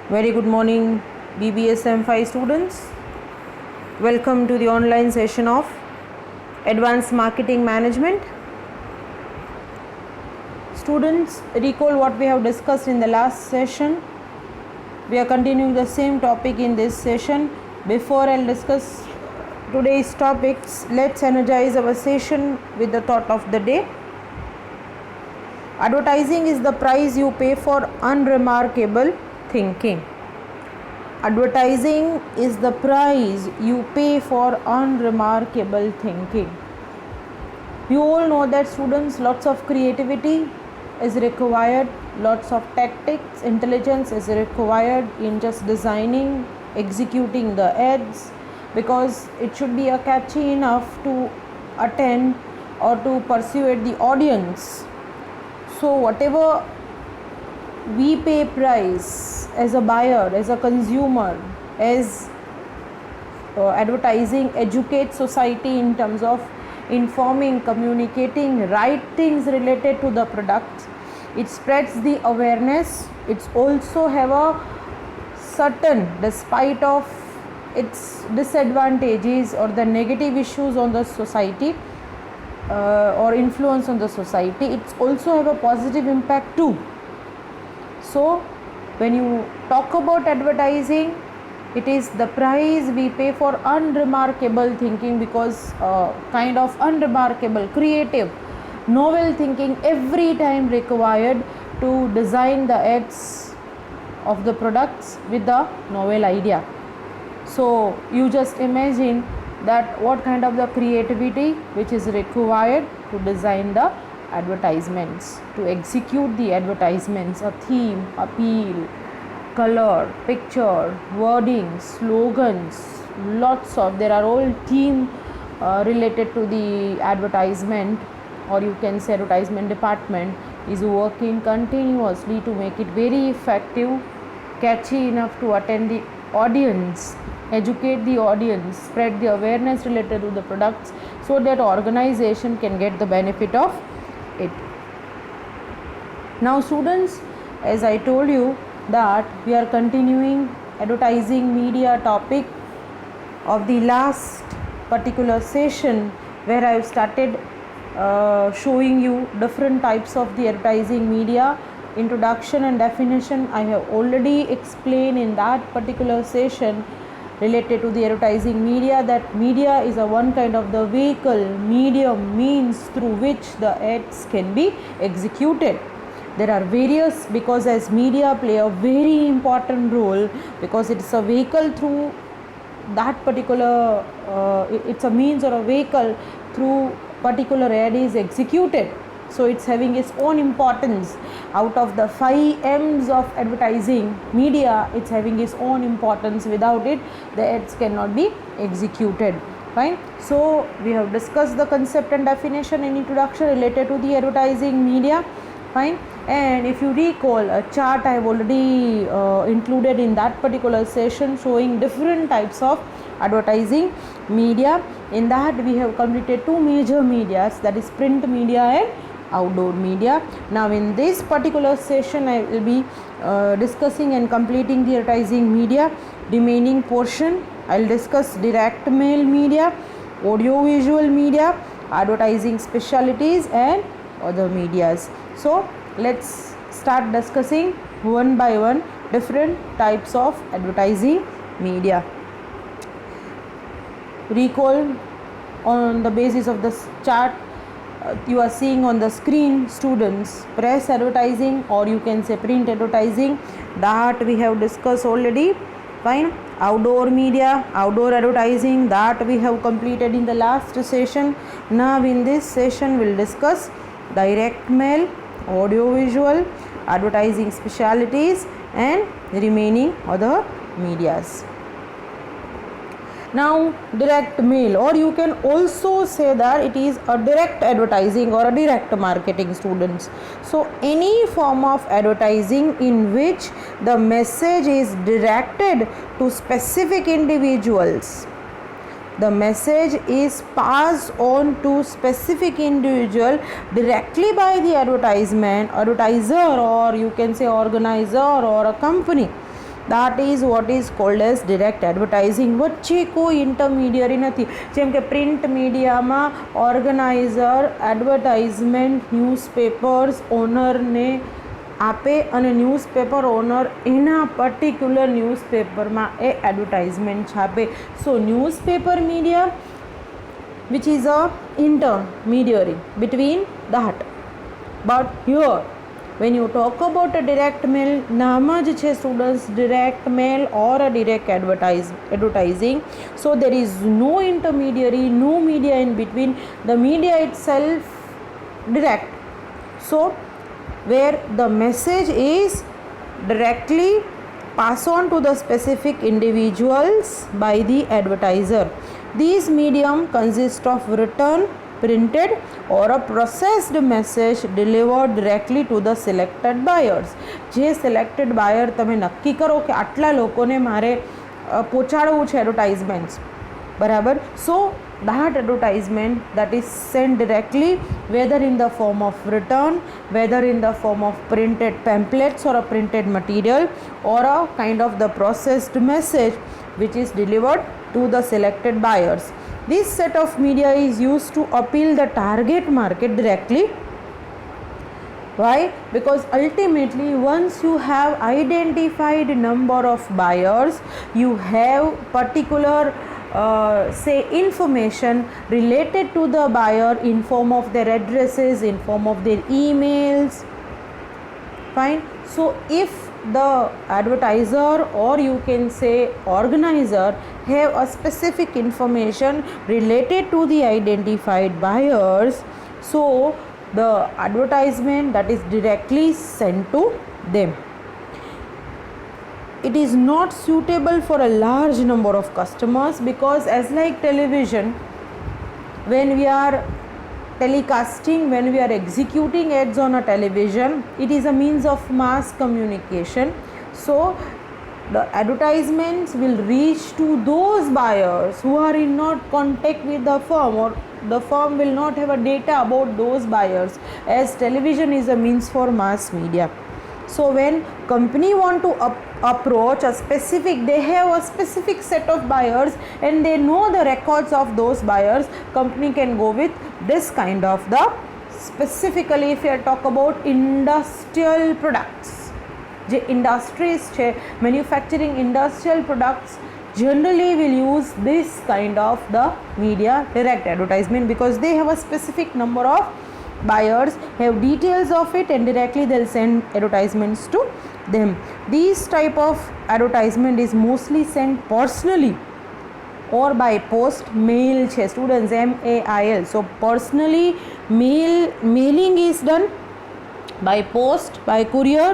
Very good morning, BBSM 5 students. Welcome to the online session of Advanced Marketing Management. Students, recall what we have discussed in the last session. We are continuing the same topic in this session. Before I'll discuss today's topics, let's energize our session with the thought of the day. Advertising is the price you pay for unremarkable thinking. Advertising is the price you pay for unremarkable thinking. You all know that students, lots of creativity is required, lots of tactics, intelligence is required in just designing, executing the ads, because it should be a catchy enough to attend or to persuade the audience. So whatever we pay price as a buyer, as a consumer, as advertising educates society in terms of informing, communicating right things related to the products. It spreads the awareness. It's also have a certain, despite of its disadvantages or the negative issues on the society or influence on the society, it's also have a positive impact too. So when you talk about advertising, it is the price we pay for unremarkable thinking, because kind of unremarkable, creative, novel thinking every time required to design the ads of the products with the novel idea. So you just imagine that what kind of the creativity which is required to design the advertisements, to execute the advertisements, a theme, appeal, color, picture, wording, slogans, there are all team related to the advertisement, or you can say advertisement department is working continuously to make it very effective, catchy enough to attend the audience, educate the audience, spread the awareness related to the products, so that organization can get the benefit of it. Now students, as I told you that we are continuing advertising media topic of the last particular session, where I have started showing you different types of the advertising media. Introduction and definition I have already explained in that particular session related to the advertising media, that media is a one kind of the vehicle, medium, means through which the ads can be executed. There are various, because as media play a very important role, because it's a vehicle through that particular it's a means or a vehicle through particular ad is executed. So it's having its own importance. Out of the 5 M's of advertising media, it's having its own importance. Without it, the ads cannot be executed. Fine. So we have discussed the concept and definition in introduction related to the advertising media. Fine. And if you recall, a chart I have already included in that particular session showing different types of advertising media. In that we have completed 2 major medias, that is print media and outdoor media. Now in this particular session I will be discussing and completing the advertising media. Remaining portion I will discuss direct mail media, audio visual media, advertising specialties and other medias. So let's start discussing one by one different types of advertising media. Recall on the basis of this chart you are seeing on the screen, students, press advertising, or you can say print advertising, that we have discussed already. Fine. Outdoor media, outdoor advertising, that we have completed in the last session. Now in this session we'll discuss direct mail, audio visual, advertising specialties and remaining other medias. Now direct mail, or you can also say that it is a direct advertising or a direct marketing, students. So any form of advertising in which the message is directed to specific individuals, the message is passed on to specific individual directly by the advertiser, or you can say organizer or a company. that is what is called as direct advertising. વચ્ચે કોઈ ઇન્ટરમીડિયરી નથી. જેમ કે print મીડિયામાં organiser advertisement newspapers ઓનરને આપે અને newspaper owner એના પર્ટિક્યુલર ન્યૂઝપેપરમાં એ એડવર્ટાઇઝમેન્ટ છાપે. So newspaper media which is a intermediary between that. But here when you talk about a direct mail, નામ જ છે students direct mail or a direct advertising. So there is no intermediary, no media in between, the media itself direct. So where the message is directly passed on to the specific individuals by the advertiser. These medium consist of written, printed or a processed message delivered directly to the selected buyers. જે selected buyer તમે નક્કી કરો કે આટલા લોકોને મારે પહોંચાડવું છે એડવર્ટાઇઝમેન્ટ્સ, બરાબર. સો that advertisement that is sent directly, whether in the form of written, whether in the form of printed pamphlets or a printed material or a kind of the processed message which is delivered to the selected buyers. This set of media is used to appeal the target market directly. Why? Because ultimately once you have identified number of buyers, you have particular say information related to the buyer in form of their addresses, in form of their emails. Fine. So if the advertiser or you can say organizer have a specific information related to the identified buyers, so the advertisement that is directly sent to them. It is not suitable for a large number of customers because as like television, when we are telecasting, when we are executing ads on a television, it is a means of mass communication. So the advertisements will reach to those buyers who are in not contact with the firm, or the firm will not have a data about those buyers, as television is a means for mass media. So when company want to approach a specific, they have a specific set of buyers and they know the records of those buyers, company can go with this kind of the, specifically if you talk about industrial products, જે industries છે manufacturing industrial products generally will use this kind of the media direct advertisement because they have a specific number of buyers, have details of it and directly they'll send advertisements to them. These type of advertisement is mostly sent personally or by post. Mail છે students, MAIL. So personally mailing is done by post, by courier,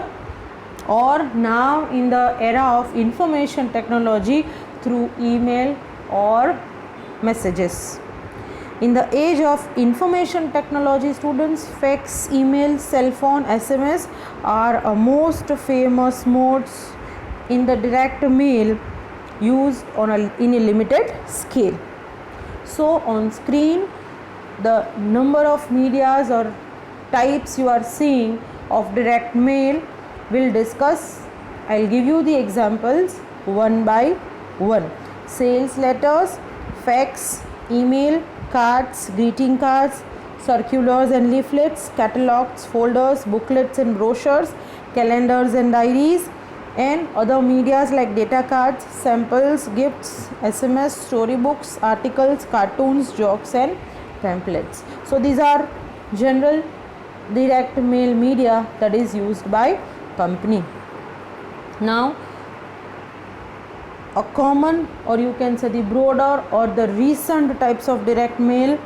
or now in the era of information technology through email or messages. In the age of information technology, students, fax, email, cell phone, SMS are a most famous modes in the direct mail used in a limited scale. So on screen the number of medias or types you are seeing of direct mail will discuss. I'll give you the examples one by one. Sales letters, fax, email, cards, greeting cards, circulars and leaflets, catalogs, folders, booklets and brochures, calendars and diaries, and other medias like data cards, samples, gifts, SMS, storybooks, articles, cartoons, jokes and pamphlets. So these are general direct mail media that is used by company. Now a common, or you can say the broader or the recent types of direct mail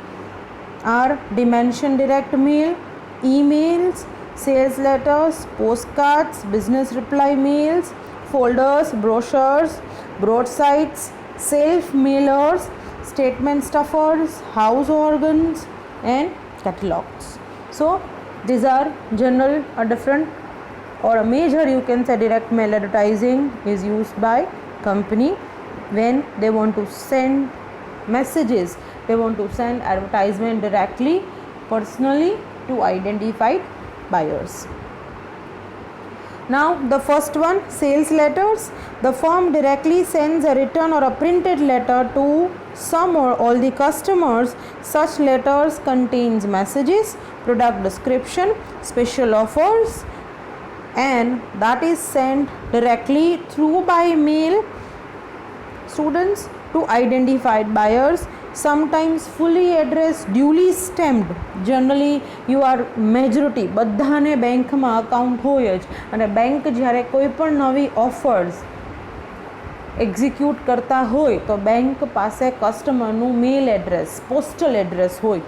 are dimension direct mail, emails, sales letters, postcards, business reply mails, folders, brochures, broadsides, self mailers, statement stuffers, house organs and catalogs. So these are general or different or a major, you can say, direct mail advertising is used by company when they want to send messages, they want to send advertisement directly personally to identified buyers. Now the first one, sales letters. The firm directly sends a written or a printed letter to some or all the customers. Such letters contains messages, product description, special offers, and that is sent directly through by mail, students, to identified buyers, sometimes fully addressed, duly stamped. Generally you are majority બધાને બેંકમાં account હોય જ, અને bank જ્યારે કોઈ પણ નવી offers execute કરતા હોય તો બેંક પાસે કસ્ટમરનું મેલ એડ્રેસ, પોસ્ટલ એડ્રેસ હોય,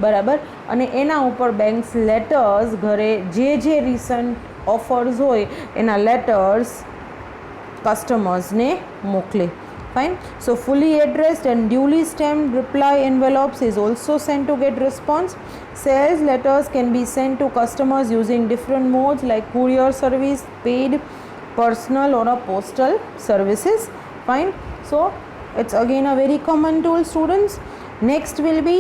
બરાબર, અને એના ઉપર બેંક્સ લેટર્સ ઘરે જે રિસન્ટ ઓફર્સ હોય એના લેટર્સ કસ્ટમર્સને મોકલે. Fine. So fully addressed and duly stamped reply envelopes is also sent to get response. Sales letters can be sent to customers using different modes like courier service, paid, personal, or a postal services. Fine. So it's again a very common tool, students. Next will be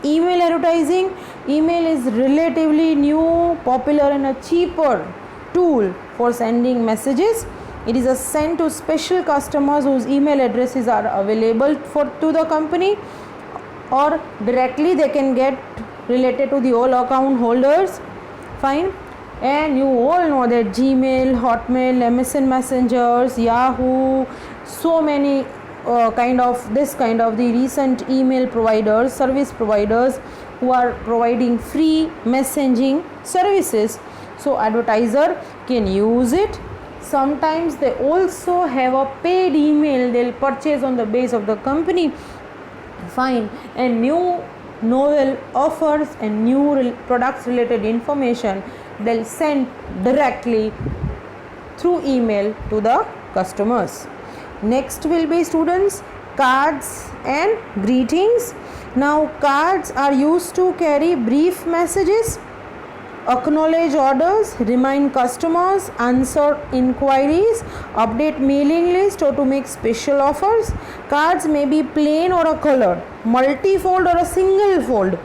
email advertising. Email is relatively new, popular, and a cheaper tool for sending messages. It is sent to special customers whose email addresses are available to the company, or directly they can get related to the all account holders. Fine. And you all know that Gmail, Hotmail, MSN Messengers, Yahoo, so many kind of the recent email providers, service providers who are providing free messaging services. So advertiser can use it. Sometimes they also have a paid email they'll purchase on the base of the company. Fine. And new novel offers and new products related information they'll send directly through email to the customers. Next will be, students, cards and greetings. Now cards are used to carry brief messages, acknowledge orders, remind customers, answer inquiries, update mailing list, or to make special offers. Cards may be plain or a colored, multi-fold or a single fold.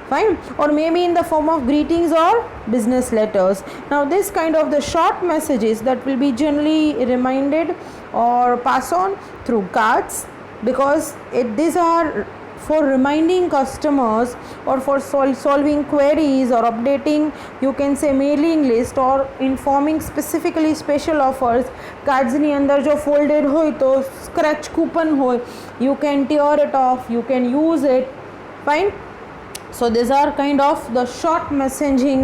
Fine. Or maybe in the form of greetings or business letters. Now this kind of the short messages that will be generally reminded or pass on through cards, because these are for reminding customers or for solving queries or updating, you can say, mailing list, or informing specifically special offers. Cards ની અંદર જો folded હોય તો scratch coupon હોય, you can tear it off, you can use it. Fine. So these are kind of the short messaging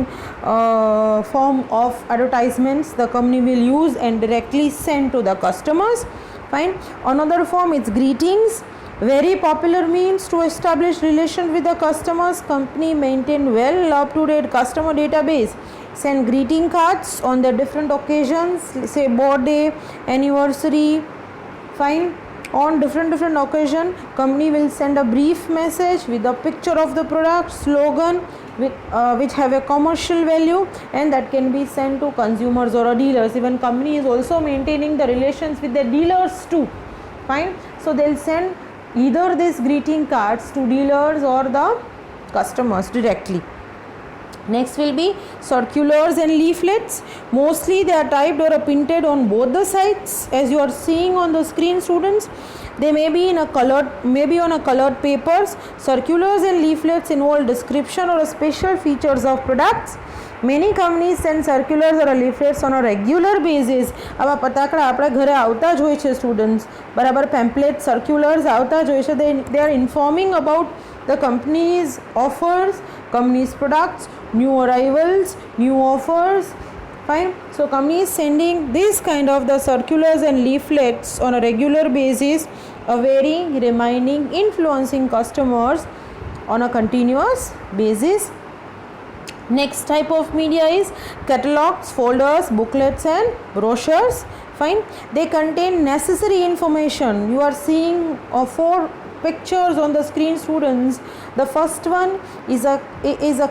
form of advertisements the company will use and directly send to the customers. Fine. Another form is greetings. Very popular means to establish relations with the customers. Company maintain well up to date customer database, send greeting cards on the different occasions, say birthday, anniversary. Fine. On different occasion, company will send a brief message with a picture of the product, slogan which have a commercial value, and that can be sent to consumers or dealers. Even company is also maintaining the relations with the dealers too. Fine. So they'll send either these greeting cards to dealers or the customers directly. Next will be circulars and leaflets. Mostly they are typed or printed on both the sides, as you are seeing on the screen, students. They may be on a colored papers. Circulars and leaflets involve description or special features of products. Many companies send circulars or leaflets on a regular basis. આવા પતાકડા આપણા ઘરે આવતા જ હોય છે, students, બરાબર. Pamphlet, સર્ક્યુલર્સ આવતા જ હોય છે. They are informing about the company's offers, company's products, new arrivals, new offers. Fine. So company is sending this kind of the circulars and leaflets on a regular basis, varying, reminding, influencing customers on a continuous basis. Next type of media is catalogs, folders, booklets and brochures. Fine. They contain necessary information. You are seeing 4 pictures on the screen, students. The first one is a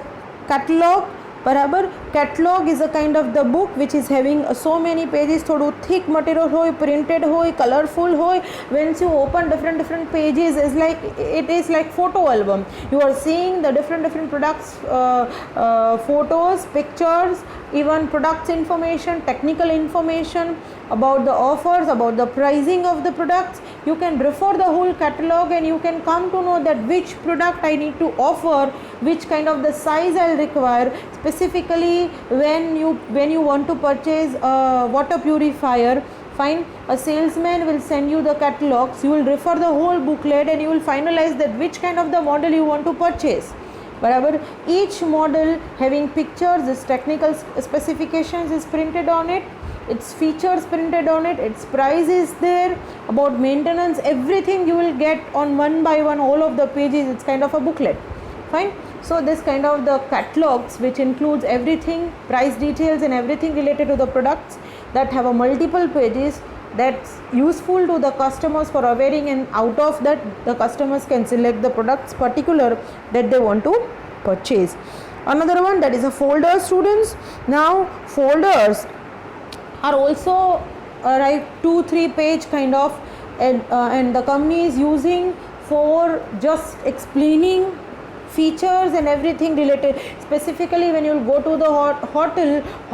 catalog, બરાબર, Catalog is a kind of the book which is having so many pages, thodu thick material hoy, printed hoy, colorful hoy. Once you open different pages, it is like photo album. You are seeing the different products, photos, pictures, even products information, technical information about the offers, about the pricing of the products. You can refer the whole catalog and you can come to know that which product I need to offer, which kind of the size I'll require. Specifically when you want to purchase a water purifier, fine, a salesman will send you the catalogs. You will refer the whole booklet and you will finalize that which kind of the model you want to purchase. Barabar, each model having pictures, its technical specifications is printed on it, its features printed on it, its price is there, about maintenance, everything you will get on one by one, all of the pages. It's kind of a booklet, fine. So this kind of the catalogs which includes everything, price details and everything related to the products, that have a multiple pages, that's useful to the customers for awareing, and out of that the customers can select the products particular that they want to purchase. Another one, that is a folder, students. Now folders are also like 2-3 page kind of, and the company is using for just explaining features and everything related. Specifically when you go to the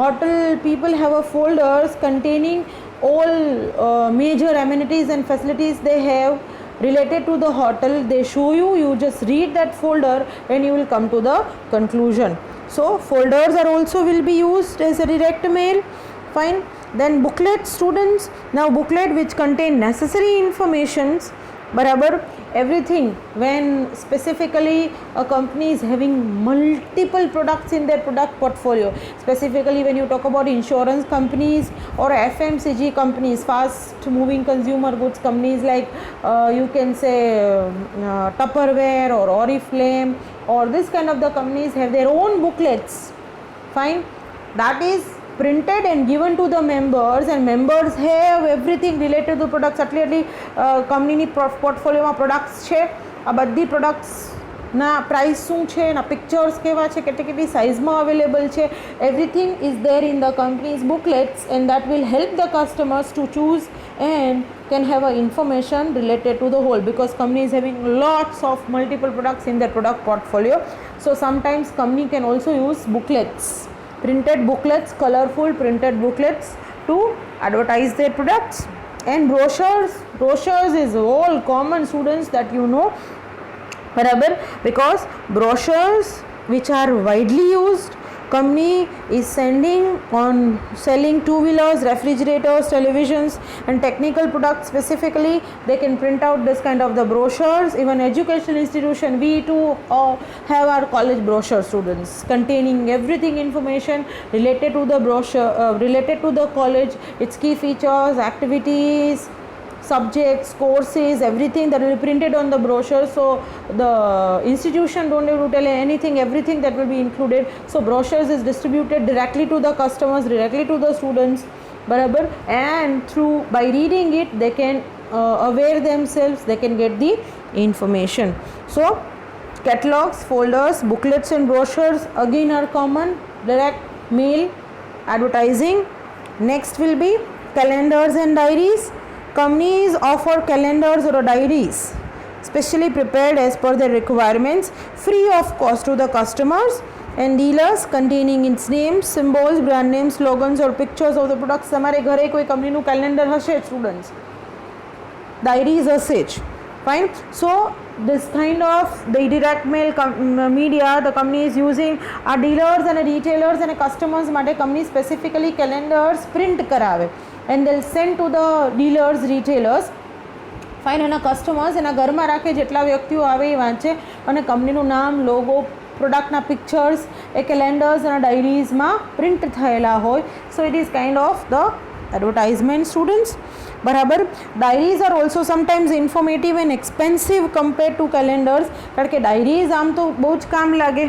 hotel people have a folders containing all major amenities and facilities they have related to the hotel. They show you, you just read that folder and you will come to the conclusion. So folders are also will be used as a direct mail, fine. Then booklet, students. Now booklet which contain necessary informations, barabar, everything. When specifically a company is having multiple products in their product portfolio, specifically when you talk about insurance companies or FMCG companies, fast moving consumer goods companies, like you can say Tupperware or Oriflame, or this kind of the companies have their own booklets, fine. That is printed and given to the members, and members have everything related to products. Atli company portfolio માં products છે, આ બધી products ના price શું છે, ના pictures કેવા છે, કેટલી size માં available છે, everything is there in the company's booklets, and that will help the customers to choose and can have a information related to the whole, because company is having lots of multiple products in their product portfolio. So sometimes company can also use booklets, printed booklets, colorful printed booklets to advertise their products. And brochures is all common, students, that you know, barabar, because brochures which are widely used, company is sending on selling two-wheelers, refrigerators, televisions and technical products. Specifically they can print out this kind of the brochures. Even educational institution, we too have our college brochure, students, containing everything information related to the brochure, related to the college, its key features, activities, subjects, courses, everything that will be printed on the brochure. So the institution don't have to tell anything, everything that will be included. So brochures is distributed directly to the customers, directly to the students, barabar, and through by reading it they can aware themselves, they can get the information. So catalogs, folders, booklets and brochures again are common, direct mail advertising. Next will be calendars and diaries. Companies offer calendars or diaries specially prepared as per their requirements, free of cost to the customers and dealers, containing its names, symbols, brand names, slogans or pictures of the products. તમારે ઘરે કોઈ કંપનીનું calendar હશે students, diaries હશે જ, fine. So this kind of the direct mail media the company is using. Our dealers and retailers and customers માટે company specifically calendars print કરાવે and they'll send to the dealers, retailers, fine. એના customers એના ઘરમાં રાખે, જેટલા વ્યક્તિઓ આવે એ વાંચે, અને કંપનીનું નામ, લોગો, પ્રોડક્ટના પિક્ચર્સ એ કેલેન્ડર્સ અને ડાયરીઝમાં પ્રિન્ટ થયેલા હોય. So it is kind of the advertisement, students, બરાબર. Diaries are also sometimes informative and expensive compare to calendars, કારણ કે ડાયરીઝ આમ તો બહુ જ કામ લાગે,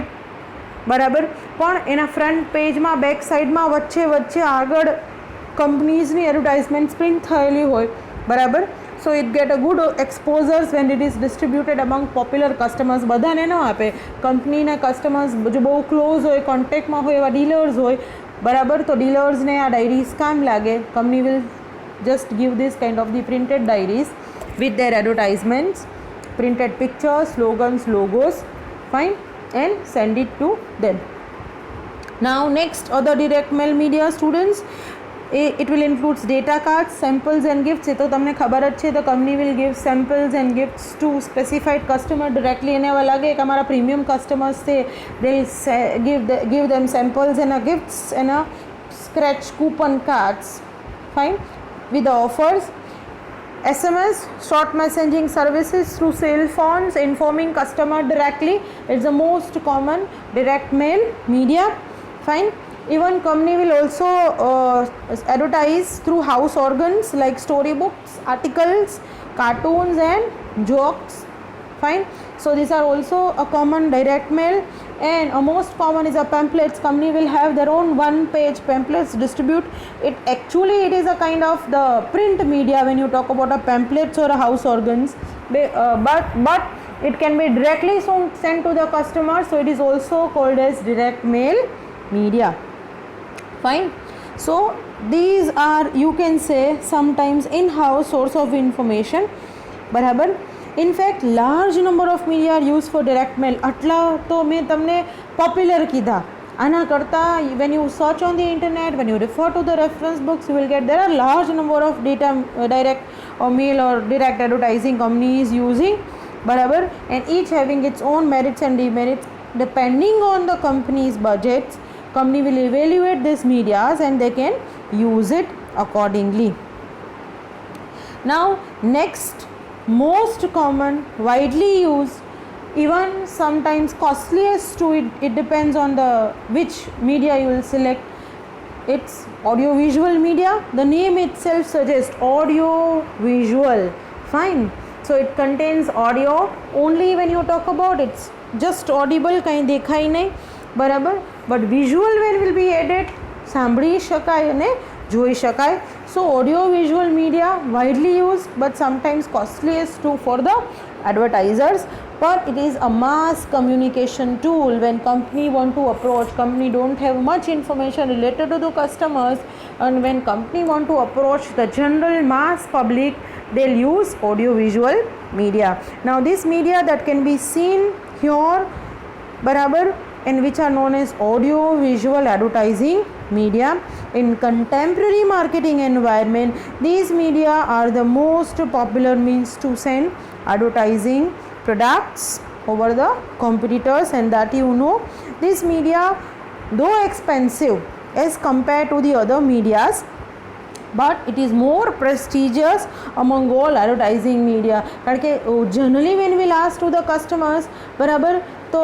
બરાબર, પણ એના ફ્રન્ટ પેજમાં, બેક સાઈડમાં, વચ્ચે આગળ કંપનીઝની એડવર્ટાઇઝમેન્ટ પ્રિન્ટ થયેલી હોય, બરાબર. સો so it get a good exposures when it is distributed among popular customers. બધાને ન આપે, કંપનીના કસ્ટમર્સ જો બહુ ક્લોઝ હોય, કોન્ટેક્ટમાં હોય એવા ડીલર્સ હોય, બરાબર, તો ડીલર્સને આ ડાયરીઝ કામ લાગે. Company will just give this kind of the printed diaries with their advertisements, printed pictures, slogans, logos, fine, and send it to them. Now next, other direct mail media students, it will includes data cards, samples and gifts. એ તો તમને ખબર જ છે, the company will give samples and gifts to specified customer directly. એને એવા લાગે કે અમારા પ્રીમિયમ કસ્ટમર્સ છે, they give them samples and gifts and scratch coupon cards, fine, with the offers. SMS, short messaging services through cell phones, informing customer directly. It's the most common direct mail media, fine. Even company will also advertise through house organs like storybooks, articles, cartoons and jokes, fine. So these are also a common direct mail. And a most common is a pamphlets. Company will have their own one page pamphlets distribute. It actually it is a kind of the print media when you talk about a pamphlets or a house organs, but it can be directly sent to the customer, so it is also called as direct mail media, fine. So these are, you can say, sometimes in-house source of information, બરાબર. In fact, large number of media are used for direct mail. આટલા તો મેં તમને popular કીધા. આના કરતાં when you search on the internet, when you refer to the reference books, you will get there are large number of direct or mail or direct advertising companies using, બરાબર, and each having its own merits and demerits. Depending on the company's budgets, company will evaluate these medias and they can use it accordingly. Now next, most common, widely used, even sometimes costliest to it depends on the which media you will select. It's audio visual media. The name itself suggests audio visual, fine. So it contains audio only. When you talk about it's just audible, kahin dekhai nahi, barabar, but visual when will be added, સાંભળી શકાય અને જોઈ શકાય. So audio visual media widely used but sometimes costliest too for the advertisers, but it is a mass communication tool. When company want to approach, company don't have much information related to the customers, and when company want to approach the general mass public, they'll use audio visual media. Now this media that can be seen here, barabar, and which are known as audio visual advertising media. In contemporary marketing environment, these media are the most popular means to send advertising products over the competitors, and that you know, this media, though expensive as compared to the other medias, but it is more prestigious among all advertising media. કારણ કે generally when we'll ask to the customers, બરાબર, તો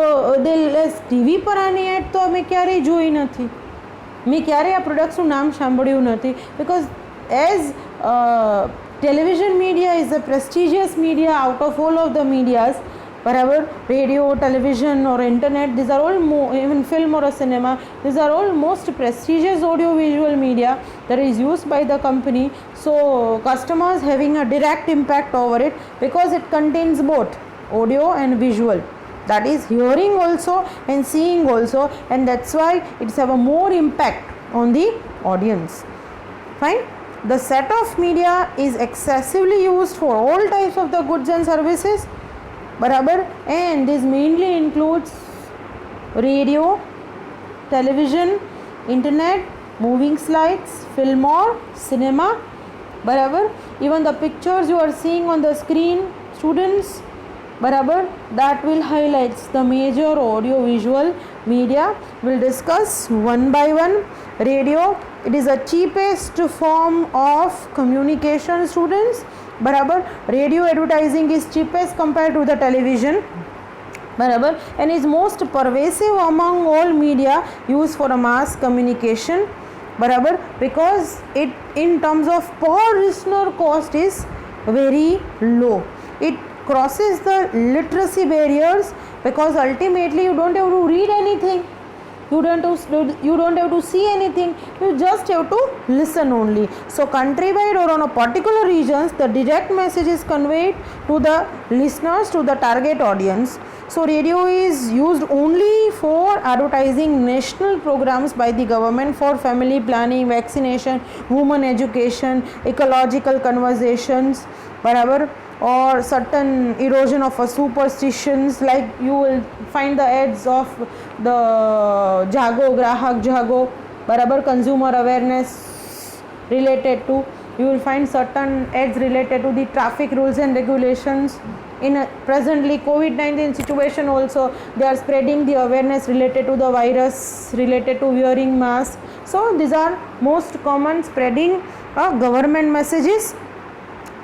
TV પર આની add તો અમે ક્યારેય જોઈ નથી, મેં ક્યારેય આ પ્રોડક્ટ્સનું નામ સાંભળ્યું નથી, because as television media is a prestigious media out of all of the medias, બરાબર, radio, television or internet, these are all even film or a cinema, these are all most prestigious audio visual media that is used by the company. So customers having a direct impact over it because it contains both audio and visual, that is hearing also and seeing also, and that's why it's have a more impact on the audience, fine. The set of media is excessively used for all types of the goods and services, barabar, and this mainly includes radio, television, internet, moving slides, film or cinema, barabar. Even the pictures you are seeing on the screen, students, barabar, that will highlight the major audio visual media. We'll discuss one by one. Radio, it is the cheapest form of communication, students, બરાબર. Radio advertising is cheapest compared to the television, બરાબર, and is most pervasive among all media used for a mass communication, બરાબર, because it in terms of per listener cost is very low. It crosses the literacy barriers because ultimately you don't have to read anything, You don't have to see anything, you just have to listen only. So countrywide or on a particular regions, the direct message is conveyed to the listeners, to the target audience. So radio is used only for advertising national programs by the government for family planning, vaccination, women education, ecological conversations, whatever, or certain erosion of a superstitions, like you will find the ads of the Jago, Grahak Jago, barabar, consumer awareness related to, you will find certain ads related to the traffic rules and regulations. In a presently COVID-19 situation also, they are spreading the awareness related to the virus, related to wearing mask. So these are most common spreading government messages,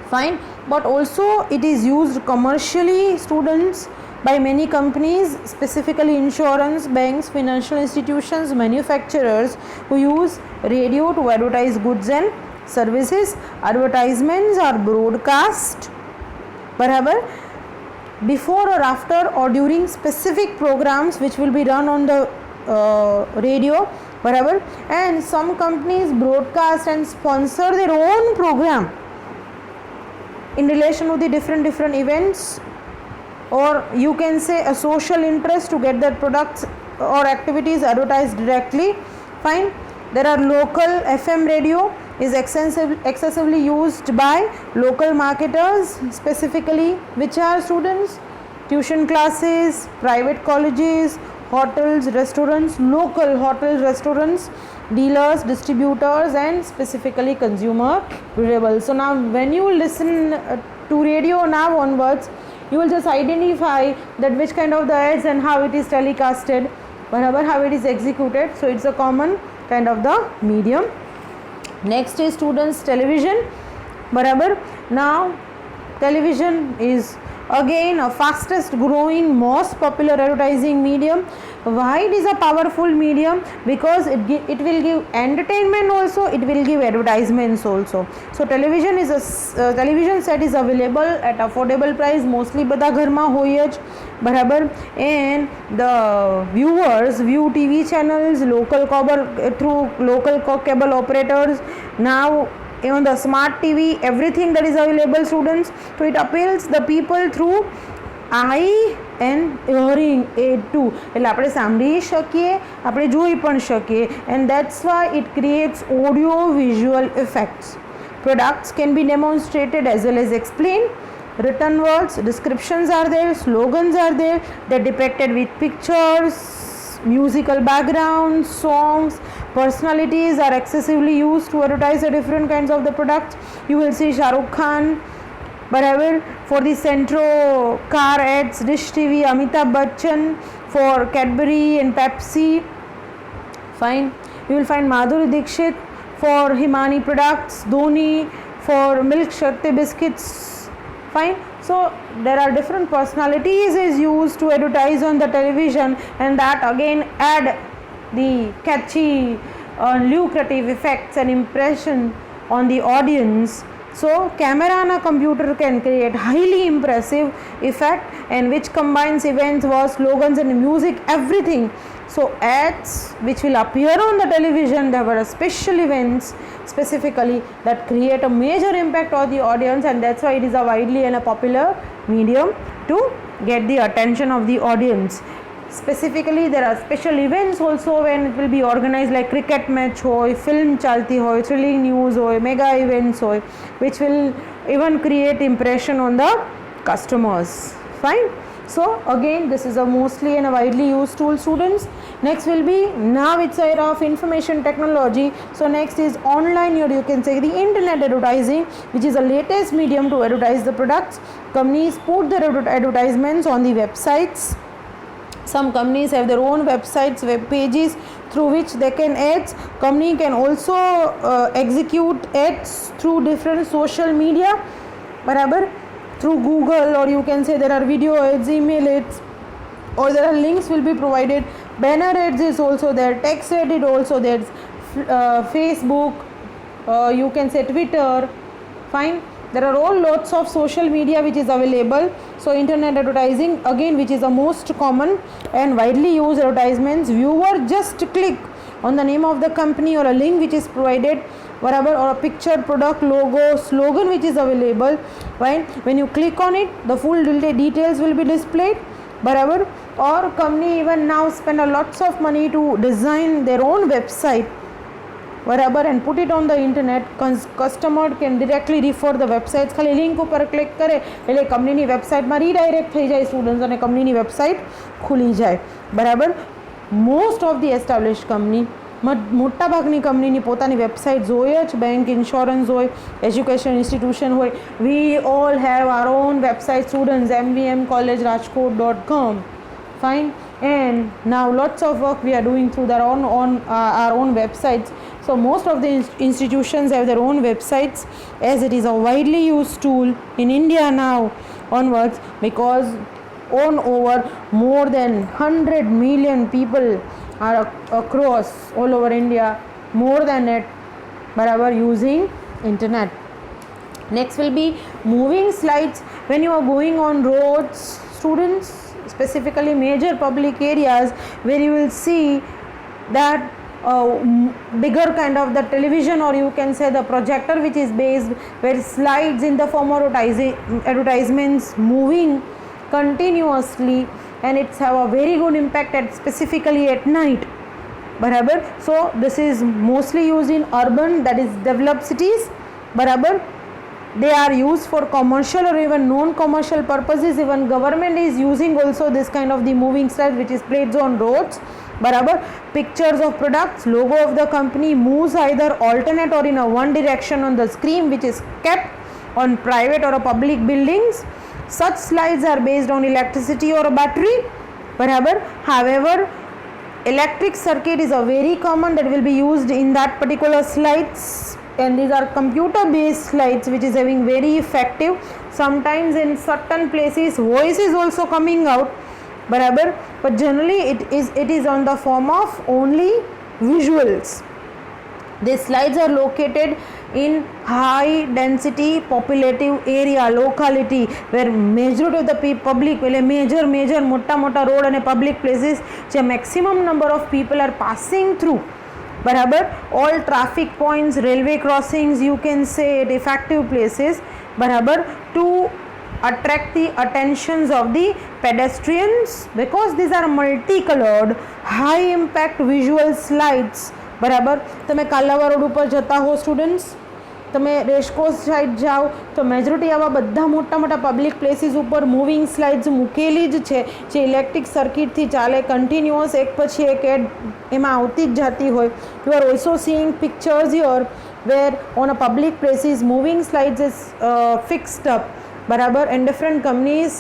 fine. But also it is used commercially, students, by many companies, specifically insurance, banks, financial institutions, manufacturers, who use radio to advertise goods and services. Advertisements are broadcast barabar before or after or during specific programs which will be run on the radio, barabar, and some companies broadcast and sponsor their own program in relation to the different events, or you can say a social interest, to get their products or activities advertised directly, fine. There are local FM radio is excessively used by local marketers, specifically which are students, tuition classes, private colleges, hotels, restaurants, local hotels, restaurants, dealers, distributors, and specifically consumer durables. So now when you listen to radio now onwards, you will just identify that which kind of the ads and how it is telecasted, whatever, how it is executed. So it's a common kind of the medium. Next is students television, barabar. Now television is again a fastest growing, most popular advertising medium. Why it is a powerful medium? Because it will give entertainment also, it will give advertisements also. So television is a television set is available at affordable price, mostly બધા ઘરમાં હોય જ, બરાબર. And the viewers view TV channels through local cable operators. Now even the smart TV, everything that is available, students. So it appeals the people through eye and hearing aid too. એટલે આપણે સાંભળી શકીએ, આપણે જોઈ પણ શકીએ, and that's why it creates audio visual effects. Products can be demonstrated as well as explained. Written words, descriptions are there, slogans are there, they're depicted with pictures, musical backgrounds, songs. Personalities are excessively used to advertise the different kinds of the products. You will see Shah Rukh Khan, barabar, for the Centro car ads, Dish TV, Amitabh Bachchan for Cadbury and Pepsi, fine. You will find Madhuri Dixit for Himani products, Dhoni for Milk Shakti biscuits, fine. So there are different personalities is used to advertise on the television, and that again add the catchy lucrative effects and impression on the audience. So camera on a computer can create highly impressive effect, and which combines events, words, slogans and music, everything. So ads which will appear on the television, there were special events specifically that create a major impact on the audience, and that's why it is a widely and a popular medium to get the attention of the audience. Specifically there are special events also when it will be organized, like cricket match hoy, film chalti hoy, thrilling news hoy, mega events hoy, which will even create impression on the customers, fine. So again this is a mostly and a widely used tool, students. Next will be, now it's era of information technology. So next is online, or you can say the internet advertising, which is the latest medium to advertise the products. Companies put their advertisements on the websites. Some companies have their own websites, web pages through which they can ads. Company can also execute ads through different social media, barabar, through Google, or you can say there are video ads, email ads, or there are links will be provided. Banner ads is also there, text ad is also there, Facebook, you can say Twitter, fine. there are all lots of social media which is available. So internet advertising again, which is the most common and widely used advertisements. Viewer just click on the name of the company or a link which is provided, whatever, or a picture, product, logo, slogan which is available, right? When you click on it, the full details will be displayed, whatever. Or company even now spend a lots of money to design their own website, whatever, and put it on the internet. Customer can directly refer the websites, ખાલી link ઉપર click કરે એટલે કંપનીની વેબસાઇટમાં redirect થઈ જાય students અને કંપનીની website ખુલી જાય, બરાબર. Most of the establish company, મોટાભાગની કંપનીની પોતાની વેબસાઇટ્સ હોય જ. બેંક, ઇન્સ્યોરન્સ હોય, એજ્યુકેશન ઇન્સ્ટિટ્યુશન હોય. We all have are on website students, mvmcollegerajkot.com. Fine. And now lots of work we are doing through our own websites. So most of the institutions have their own websites, as it is a widely used tool in India now onwards, because on over more than 100 million people are across all over India, more than it, barabar, using internet. Next will be moving slides. When you are going on roads, students, specifically major public areas, where you will see that bigger kind of the television, or you can say the projector, which is based, where slides in the form of advertisements moving continuously, and it's have a very good impact at specifically at night, barabar. So this is mostly used in urban, that is developed cities, barabar. They are used for commercial or even non-commercial purposes. Even government is using also this kind of the moving slides which is placed on roads, barabar. Pictures of products, logo of the company moves either alternate or in a one direction on the screen, which is kept on private or a public buildings. Such slides are based on electricity or a battery, barabar. However, electric circuit is a very common that will be used in that particular slides, and these are computer based slides which is having very effective. Sometimes in certain places voice is also coming out, barabar, but generally it is on the form of only visuals. These slides are located in high density populative area, locality, where majority of the public, well, major mota road and public places where maximum number of people are passing through, barabar. All traffic points, railway crossings, you can say at effective places, barabar, to attract the attentions of the pedestrians, because these are multicolored high impact visual slides, બરાબર. તમે કાલાવા road ઉપર જતા હો students, તમે racecourse side જાઓ તો majority આવા બધા મોટા મોટા પબ્લિક પ્લેસીસ ઉપર મૂવિંગ સ્લાઇડ્સ મૂકેલી જ છે, જે ઇલેક્ટ્રિક સર્કિટથી ચાલે, કન્ટિન્યુઅસ એક પછી એક એડ એમાં આવતી જ જાતી હોય. You are also seeing pictures here where on a public places moving slides is fixed up, barabar, and different companies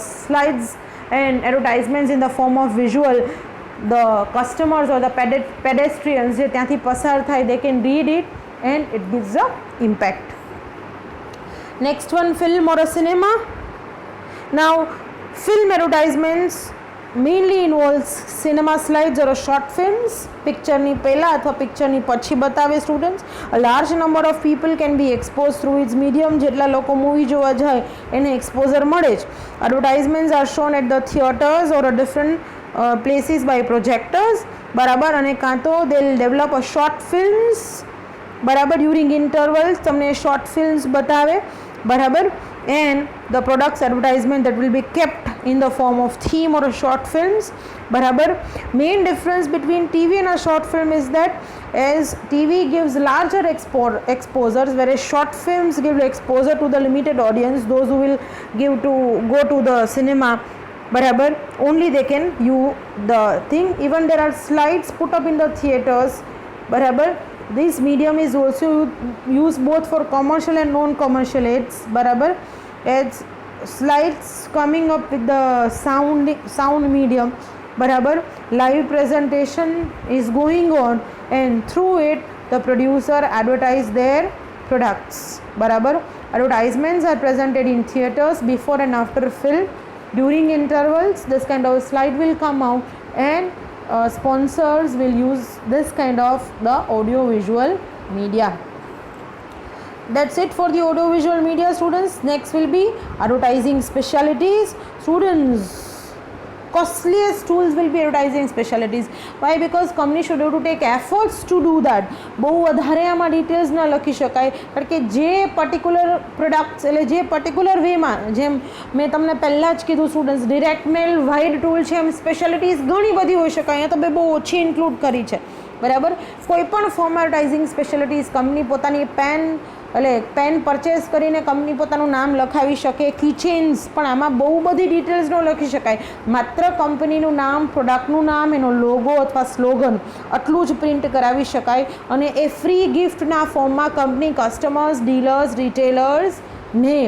slides and advertisements in the form of visual. The customers or the pedestrians જે ત્યાંથી પસાર થાય, they can read it and it gives a impact. Next one, film or a cinema. Now film advertisements mainly involves cinema slides or a short films. Picture ની પહેલા અથવા picture ની પછી બતાવે students. A large number of people can be exposed through its medium. જેટલા લોકો movie જોવા જાય એને exposure મળે જ. Advertisements are shown at the theaters or a different places by projectors, બરાબર, અને કાં તો they'll develop a short films, બરાબર, during intervals તમને short films બતાવે, બરાબર, and the products advertisement that will be kept in the form of theme or a short films, બરાબર. Main difference between TV and a short film is that as TV gives larger exposures, whereas short films give exposure to the limited audience, those who will go to the cinema, barabar, only they can view the thing. Even there are slides put up in the theaters, barabar. This medium is also used both for commercial and non-commercial aids, barabar. As slides coming up with the sound medium, barabar, live presentation is going on, and through it the producer advertise their products, barabar. Advertisements are presented in theaters before and after film. During intervals this kind of slide will come out, and sponsors will use this kind of the audio visual media. That's it for the audiovisual media students. Next will be advertising specialties. Students, costliest tools will be advertising specialties. Why? Because company should have to take efforts to do that. બહુ વધારે આમાં details ના લખી શકાય, કારણ કે જે particular products એટલે જે પર્ટિક્યુલર વેમાં, જેમ મેં તમને પહેલાં જ કીધું સ્ટુડન્ટ્સ, ડિરેક્ટ મેલ વાઇડ ટૂલ છે, એમ સ્પેશિયાલિટીઝ ઘણી બધી હોઈ શકે. અહીંયા તો મેં બહુ ઓછી ઇન્ક્લુડ કરી છે. બરાબર. કોઈ પણ ફોર્મ એડવર્ટાઇઝિંગ સ્પેશિયાલિટીઝ કંપની પોતાની પેન પરચેસ કરીને કંપની પોતાનું નામ લખાવી શકે. કીચેન્સ પણ આમાં બહુ બધી ડિટેલ્સ ન લખી શકાય. માત્ર કંપનીનું નામ, પ્રોડક્ટનું નામ, એનો લોગો અથવા સ્લોગન આટલું જ પ્રિન્ટ કરાવી શકાય. અને એ ફ્રી ગિફ્ટના ફોર્મમાં કંપની કસ્ટમર્સ, ડીલર્સ, રિટેલર્સને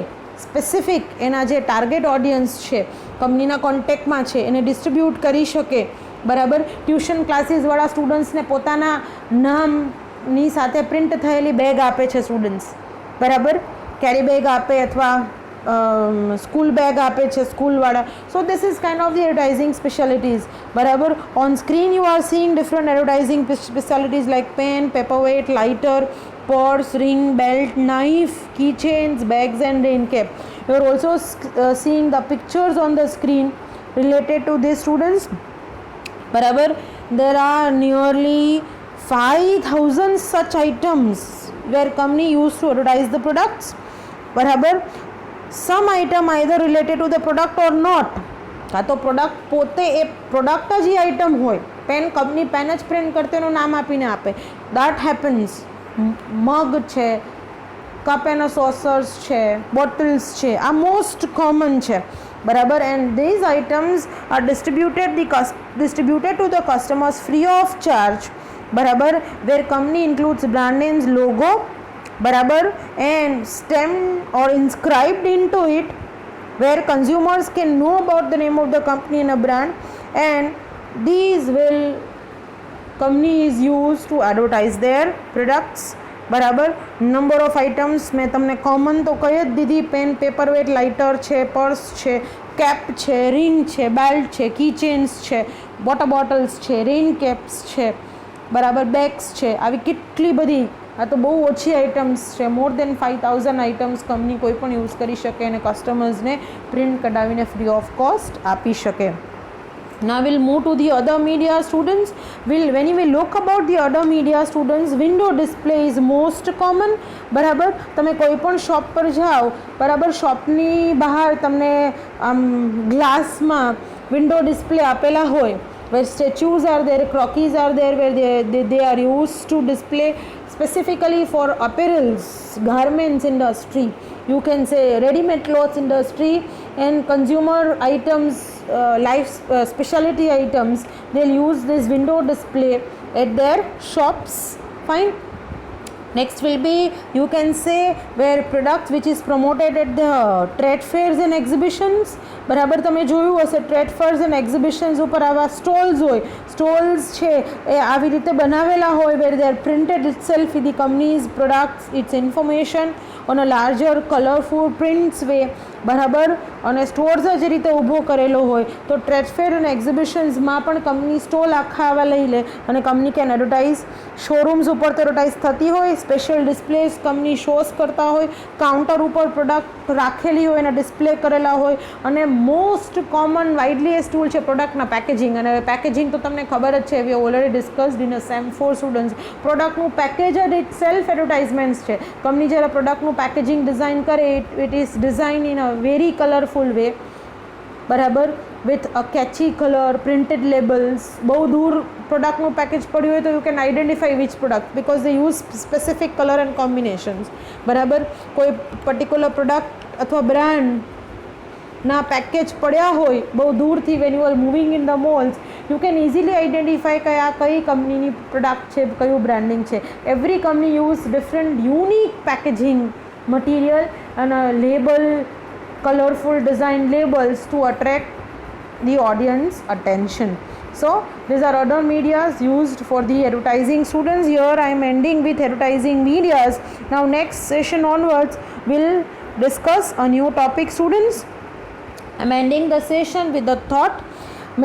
સ્પેસિફિક એના જે ટાર્ગેટ ઓડિયન્સ છે, કંપનીના કોન્ટેક્ટમાં છે, એને ડિસ્ટ્રીબ્યુટ કરી શકે. બરાબર. ટ્યુશન ક્લાસીસવાળા સ્ટુડન્ટ્સને પોતાના નામની સાથે પ્રિન્ટ થયેલી બેગ આપે છે સ્ટુડન્ટ્સ. બરાબર. કેરી બેગ આપે અથવા સ્કૂલ બેગ આપે છે સ્કૂલવાળા. So this is kind of the advertising specialities. બરાબર. On screen you are seeing different advertising specialities like pen, paperweight, lighter, purse, ring, belt, knife, keychains, bags and rain cap. You are also seeing the pictures on the screen related to these students. Barabar. There are nearly 5,000 such items where company used to advertise the products. Barabar. Some item either related to the product or not. કાં તો product પોતે એ product જ એ item હોય. Pen, company pen જ print કરતે એનું નામ આપીને આપે. That happens. મગ છે, કપ એન્ડ સોસર્સ છે, બોટલ્સ છે, આ મોસ્ટ કોમન છે. બરાબર. And these items are distributed to the customers free of charge. બરાબર. Where company includes brand names, logo. બરાબર. And stamped or inscribed into it, where consumers can know about the name of the company and a brand, and these will company is used to advertise their products. બરાબર. Number of items મેં તમને common તો કહી જ દીધી. Pen, paperweight, lighter છે, purse છે, cap છે, રિંગ છે, બેલ્ટ છે, કીચેન્સ છે, વોટર બોટલ્સ છે, રેઇન કેપ્સ છે. બરાબર. બેગ્સ છે. આવી કેટલી બધી, આ તો બહુ ઓછી આઇટમ્સ છે. મોર દેન 5,000 આઇટમ્સ કંપની કોઈ પણ યુઝ કરી શકે અને કસ્ટમર્સને પ્રિન્ટ કઢાવીને ફ્રી ઓફ કોસ્ટ આપી શકે. Now we'll move to the other media students. When you will look about the other media students, window display is most common. બરાબર. તમે કોઈ પણ શોપ પર જાઓ, બરાબર, શોપની બહાર તમને ગ્લાસમાં વિન્ડો ડિસ્પ્લે આપેલા હોય, where statues are there, crockeries are there, where they are used to display specifically for apparels, garments industry, you can say ready-made clothes industry, and consumer items, specialty items. They'll use this window display at their shops. Fine. Next will be, you can say, where products which is promoted at the trade fairs and exhibitions. બરાબર. તમે જોયું હશે trade fares and exhibitions ઉપર આવા stalls હોય. Stalls છે એ આવી રીતે બનાવેલા હોય, where they are printed itself with the company's products, its information on a larger colorful prints way. બરાબર. અને સ્ટોર્સ જ રીતે ઊભો કરેલો હોય. તો ટ્રેડ ફેર અને એક્ઝિબિશન્સમાં પણ કંપની સ્ટોલ આખા આવા લઈ લે અને કંપની કેન એડવર્ટાઇઝ. શોરૂમ્સ ઉપર તો એડવર્ટાઇઝ થતી હોય, સ્પેશિયલ ડિસ્પ્લેસ કંપની શોઝ કરતા હોય, કાઉન્ટર ઉપર પ્રોડક્ટ રાખેલી હોય એના ડિસ્પ્લે કરેલા હોય. અને મોસ્ટ કોમન વાઇડલીએસ્ટ ટૂલ છે પ્રોડક્ટના પેકેજિંગ. અને પેકેજિંગ તો તમને ખબર જ છે, we already discussed in a same for students. પ્રોડક્ટનું પેકેજ જ ઇટ સેલ્ફ એડવર્ટાઇઝમેન્ટ્સ છે. કંપની જ્યારે પ્રોડક્ટનું પેકેજિંગ ડિઝાઇન કરે, it is design in a very colourful way. બરાબર. With a catchy colour, printed labels. બહુ દૂર પ્રોડક્ટનું પેકેજ પડ્યું હોય તો you can identify which product, because they use specific colour and combinations. બરાબર. કોઈ પર્ટિક્યુલર પ્રોડક્ટ અથવા બ્રાન્ડના પેકેજ પડ્યા હોય બહુ દૂરથી, when you are moving in the malls, you can easily identify કે આ કઈ કંપનીની પ્રોડક્ટ છે, કયું બ્રાન્ડિંગ છે. Every company use different unique packaging material અને label, colorful design labels to attract the audience attention. So these are other medias used for the advertising students. Here I am ending with advertising medias. Now next session onwards we'll discuss a new topic students. I am ending the session with the thought,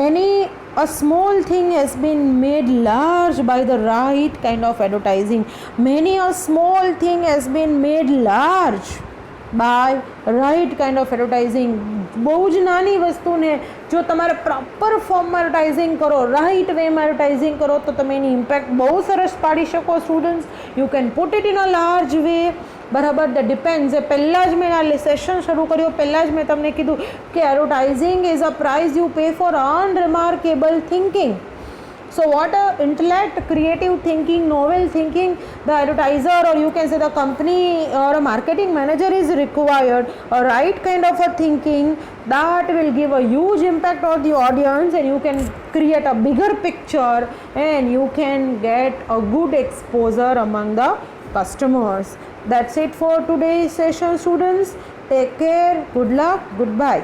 many a small thing has been made large by the right kind of advertising. Many a small thing has been made large by right kind of advertising. બહુ જ નાની વસ્તુને જો તમારે proper ફોર્મમાં advertising કરો, right વેમાં advertising કરો તો તમે એની ઇમ્પેક્ટ બહુ સરસ પાડી શકો students. You can put it in a large way. બરાબર, ધ ડિપેન્ડ્સ. એ પહેલાં જ મેં આ સેશન શરૂ કર્યો, પહેલાં જ મેં તમને કીધું કે advertising is a price you pay for unremarkable thinking. So what a intellect, creative thinking, novel thinking the advertiser, or you can say the company or a marketing manager is required, a right kind of a thinking that will give a huge impact on the audience, and you can create a bigger picture and you can get a good exposure among the customers. That's it for today's session, students. Take care, good luck, goodbye.